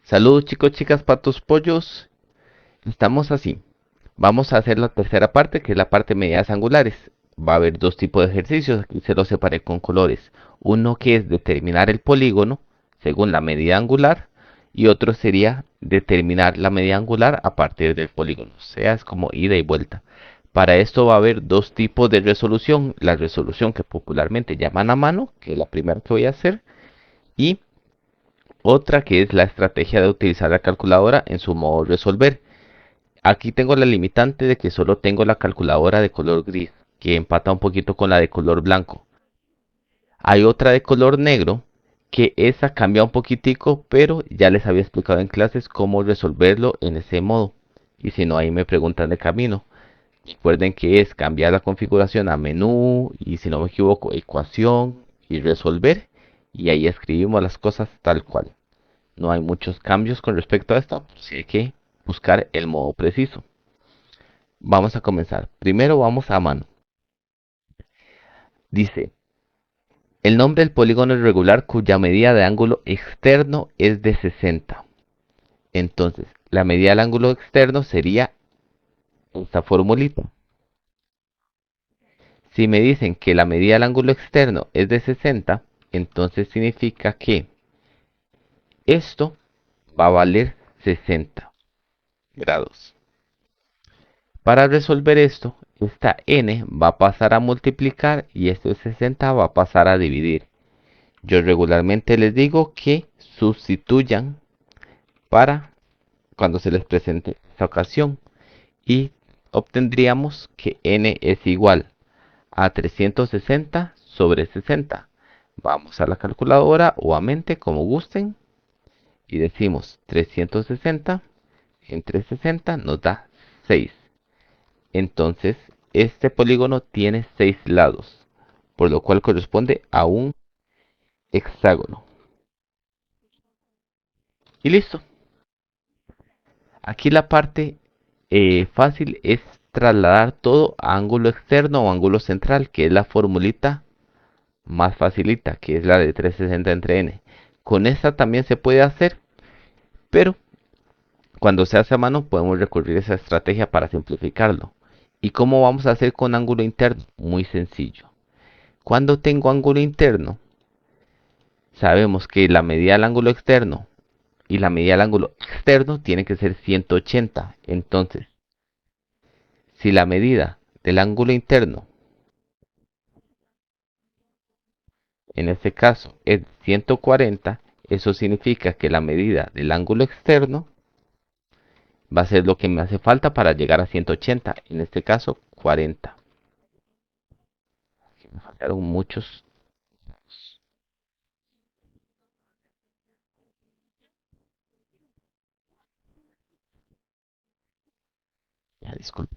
Saludos chicos, chicas, patos, pollos. Estamos así. Vamos a hacer la tercera parte, que es la parte de medidas angulares. Va a haber dos tipos de ejercicios, aquí se los separé con colores. Uno que es determinar el polígono según la medida angular y otro sería determinar la medida angular a partir del polígono. O sea, es como ida y vuelta. Para esto va a haber dos tipos de resolución. La resolución que popularmente llaman a mano, que es la primera que voy a hacer, y otra que es la estrategia de utilizar la calculadora en su modo resolver. Aquí tengo la limitante de que solo tengo la calculadora de color gris, que empata un poquito con la de color blanco. Hay otra de color negro, que esa cambia un poquitico, pero ya les había explicado en clases cómo resolverlo en ese modo. Y si no, ahí me preguntan de camino. Recuerden que es cambiar la configuración a menú y si no me equivoco, ecuación y resolver. Y ahí escribimos las cosas tal cual. No hay muchos cambios con respecto a esto, así hay que buscar el modo preciso. Vamos a comenzar. Primero vamos a mano. Dice, el nombre del polígono irregular cuya medida de ángulo externo es de 60. Entonces, la medida del ángulo externo sería esta formulita. Si me dicen que la medida del ángulo externo es de 60, entonces significa que esto va a valer 60 grados. Para resolver esto, esta n va a pasar a multiplicar y esto de 60 va a pasar a dividir. Yo regularmente les digo que sustituyan para cuando se les presente esta ocasión y obtendríamos que n es igual a 360 sobre 60. Vamos a la calculadora o a mente como gusten y decimos 360 entre 60 nos da 6. Entonces, este polígono tiene 6 lados, por lo cual corresponde a un hexágono. Y listo. Aquí la parte fácil es trasladar todo a ángulo externo o ángulo central, que es la formulita más facilita, que es la de 360 entre n. Con esta también se puede hacer, pero cuando se hace a mano podemos recurrir a esa estrategia para simplificarlo. ¿Y cómo vamos a hacer con ángulo interno? Muy sencillo. Cuando tengo ángulo interno, sabemos que la medida del ángulo externo y la medida del ángulo externo tiene que ser 180. Entonces, si la medida del ángulo interno, en este caso, es 140, eso significa que la medida del ángulo externo va a ser lo que me hace falta para llegar a 180, en este caso 40. Me faltaron muchos. Ya, disculpe.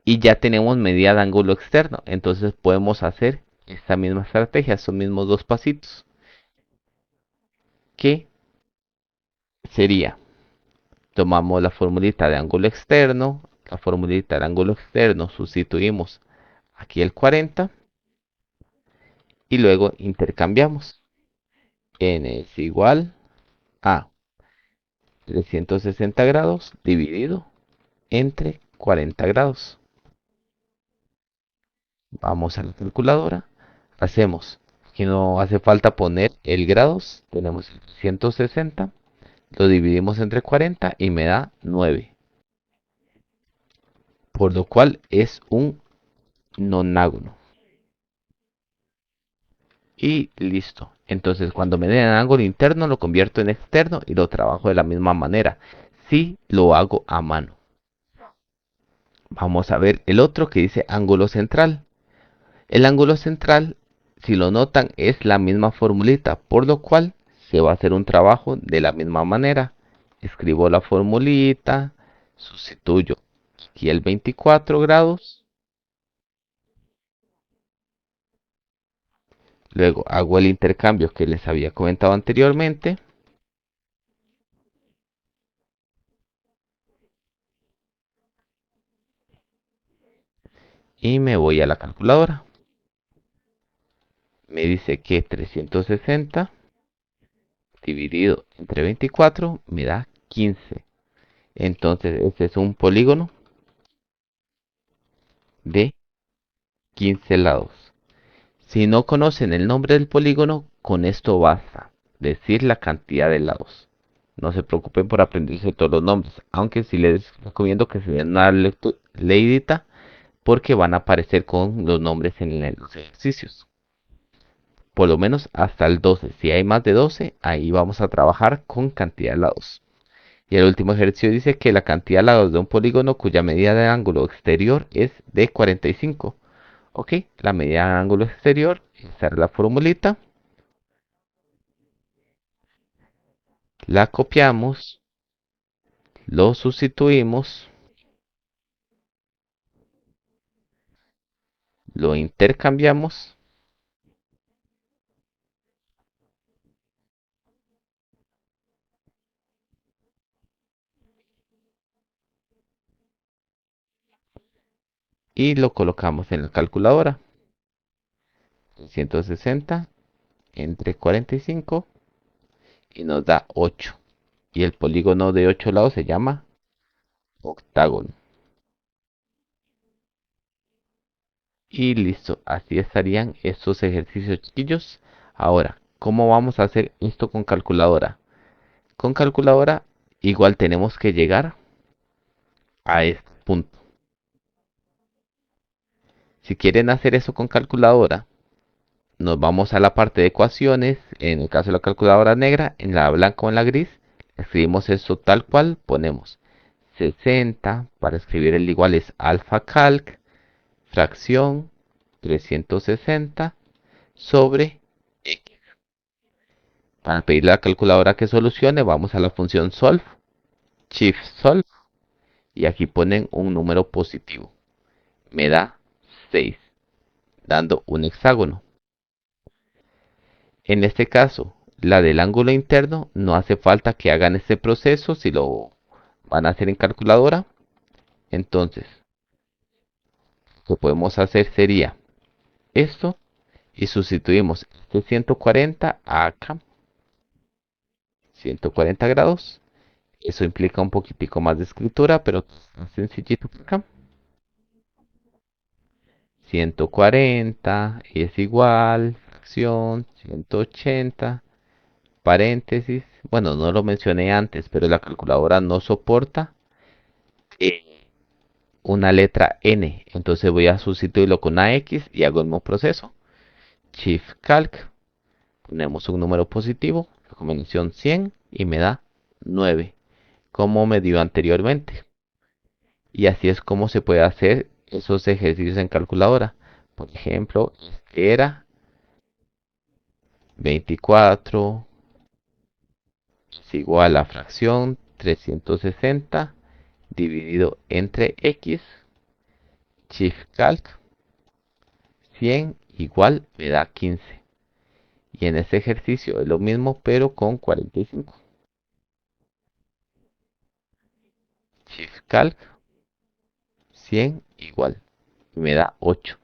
Y ya tenemos medida de ángulo externo, entonces podemos hacer esta misma estrategia, estos mismos dos pasitos, que sería, tomamos la formulita de ángulo externo, la formulita del ángulo externo, sustituimos aquí el 40 y luego intercambiamos. N es igual a 360 grados dividido entre 40 grados. Vamos a la calculadora, hacemos que no hace falta poner el grados, tenemos 160, lo dividimos entre 40 y me da 9, por lo cual es un nonágono. Y listo. Entonces cuando me den ángulo interno lo convierto en externo y lo trabajo de la misma manera. Si lo hago a mano. Vamos a ver el otro que dice ángulo central. El ángulo central, si lo notan, es la misma formulita, por lo cual se va a hacer un trabajo de la misma manera. Escribo la formulita, sustituyo aquí el 24 grados, luego hago el intercambio que les había comentado anteriormente y me voy a la calculadora. Me dice que 360 dividido entre 24 me da 15. Entonces este es un polígono de 15 lados. Si no conocen el nombre del polígono, con esto basta. Decir la cantidad de lados. No se preocupen por aprenderse todos los nombres, aunque sí les recomiendo que se den una leidita porque van a aparecer con los nombres en los ejercicios. Por lo menos hasta el 12. Si hay más de 12, ahí vamos a trabajar con cantidad de lados. Y el último ejercicio dice que la cantidad de lados de un polígono cuya medida de ángulo exterior es de 45. Ok, la medida de ángulo exterior, esa es la formulita. La copiamos, lo sustituimos, lo intercambiamos y lo colocamos en la calculadora. 160 entre 45 y nos da 8. Y el polígono de 8 lados se llama octágono. Y listo, así estarían estos ejercicios chiquillos. Ahora, ¿cómo vamos a hacer esto con calculadora? Con calculadora igual tenemos que llegar a este punto. Si quieren hacer eso con calculadora, nos vamos a la parte de ecuaciones. En el caso de la calculadora negra, en la blanca o en la gris, escribimos eso tal cual. Ponemos 60 para escribir el igual es alfa calc, fracción 360 sobre x. Para pedirle a la calculadora que solucione, vamos a la función solve, shift solve, y aquí ponen un número positivo. Me da 6, dando un hexágono. En este caso, la del ángulo interno, no hace falta que hagan este proceso si lo van a hacer en calculadora. Entonces, lo que podemos hacer sería esto y sustituimos este 140 acá, 140 grados. Eso implica un poquitico más de escritura, pero es sencillito por acá. 140 es igual, fracción, 180, paréntesis. Bueno, no lo mencioné antes, pero la calculadora no soporta una letra N. Entonces voy a sustituirlo con AX y hago el mismo proceso. Shift Calc. Ponemos un número positivo, la combinación 100 y me da 9, como me dio anteriormente. Y así es como se puede hacer esos ejercicios en calculadora. Por ejemplo, este era 24 es igual a fracción 360 dividido entre x, shift calc 100 igual me da 15. Y en este ejercicio es lo mismo pero con 45. Shift calc 100 igual me da 8.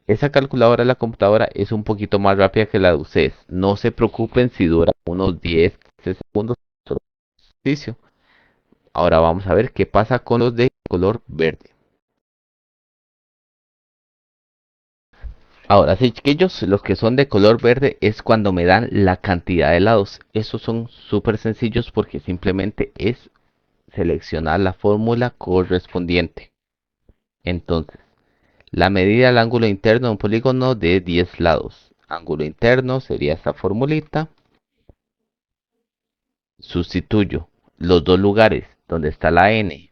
Esa calculadora de la computadora es un poquito más rápida que la de ustedes. No se preocupen si dura unos 10, 15 segundos el ejercicio. Ahora vamos a ver qué pasa con los de color verde. Ahora sí, chiquillos, los que son de color verde es cuando me dan la cantidad de lados. Estos son súper sencillos porque simplemente es seleccionar la fórmula correspondiente. Entonces, la medida del ángulo interno de un polígono de 10 lados. Ángulo interno sería esta formulita. Sustituyo los dos lugares donde está la n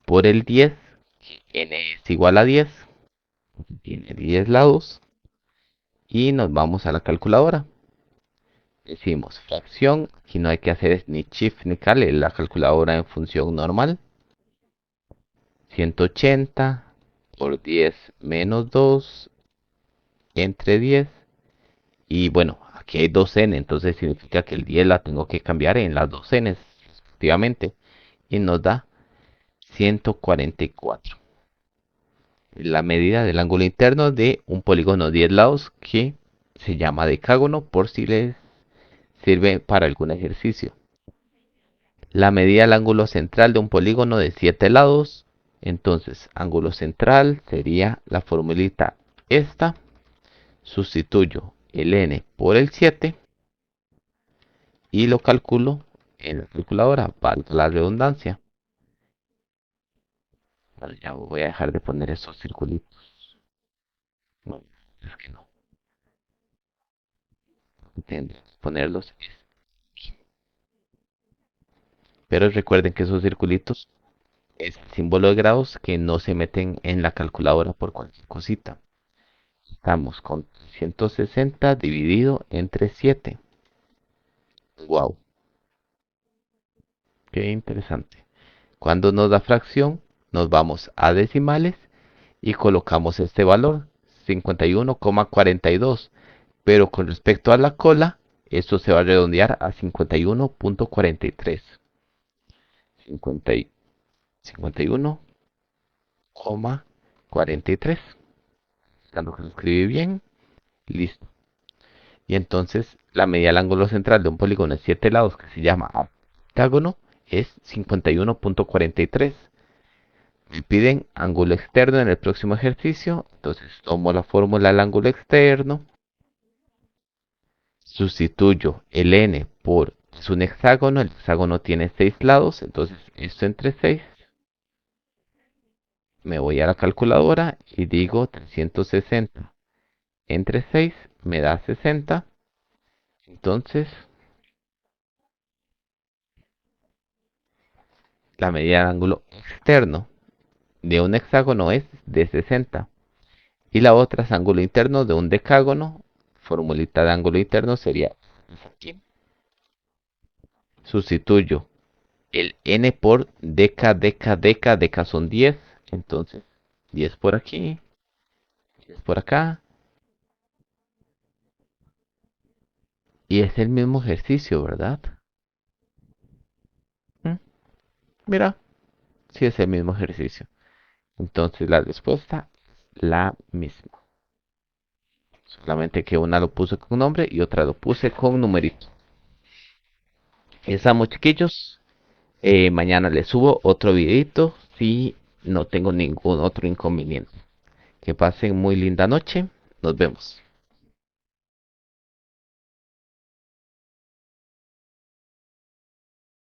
por el 10. N es igual a 10. Tiene 10 lados. Y nos vamos a la calculadora. Decimos fracción. Aquí no hay que hacer ni shift ni cal. Es la calculadora en función normal. 180 por 10 menos 2 entre 10. Y bueno, aquí hay 2n, entonces significa que el 10 la tengo que cambiar en las 2n respectivamente. Y nos da 144. La medida del ángulo interno de un polígono 10 lados que se llama decágono, por si les sirve para algún ejercicio. La medida del ángulo central de un polígono de 7 lados. Entonces, ángulo central sería la formulita esta. Sustituyo el n por el 7 y lo calculo en la calculadora, valga la redundancia. Bueno, ya voy a dejar de poner esos circulitos. No, es que no. Tendré que ponerlos. Pero recuerden que esos circulitos es el símbolo de grados que no se meten en la calculadora por cualquier cosita. Estamos con 160 dividido entre 7. Wow, qué interesante. Cuando nos da fracción, nos vamos a decimales y colocamos este valor, 51,42. Pero con respecto a la cola, esto se va a redondear a 51,43. 51,43. Dando que lo escribí bien. Listo. Y entonces la medida del ángulo central de un polígono de 7 lados que se llama octágono es 51,43. Me piden ángulo externo en el próximo ejercicio. Entonces tomo la fórmula del ángulo externo. Sustituyo el n por, es un hexágono, el hexágono tiene 6 lados, entonces esto entre 6. Me voy a la calculadora y digo 360 entre 6 me da 60. Entonces la medida del ángulo externo de un hexágono es de 60. Y la otra es ángulo interno de un decágono. Formulita de ángulo interno sería aquí. Sustituyo el n por deca son 10. Entonces 10 por aquí, 10 por acá. Y es el mismo ejercicio, ¿verdad? ¿Mm? Mira, sí es el mismo ejercicio. Entonces la respuesta es la misma. Solamente que una lo puse con nombre y otra lo puse con numerito. Estamos chiquillos. Mañana les subo otro videito si no tengo ningún otro inconveniente. Que pasen muy linda noche. Nos vemos.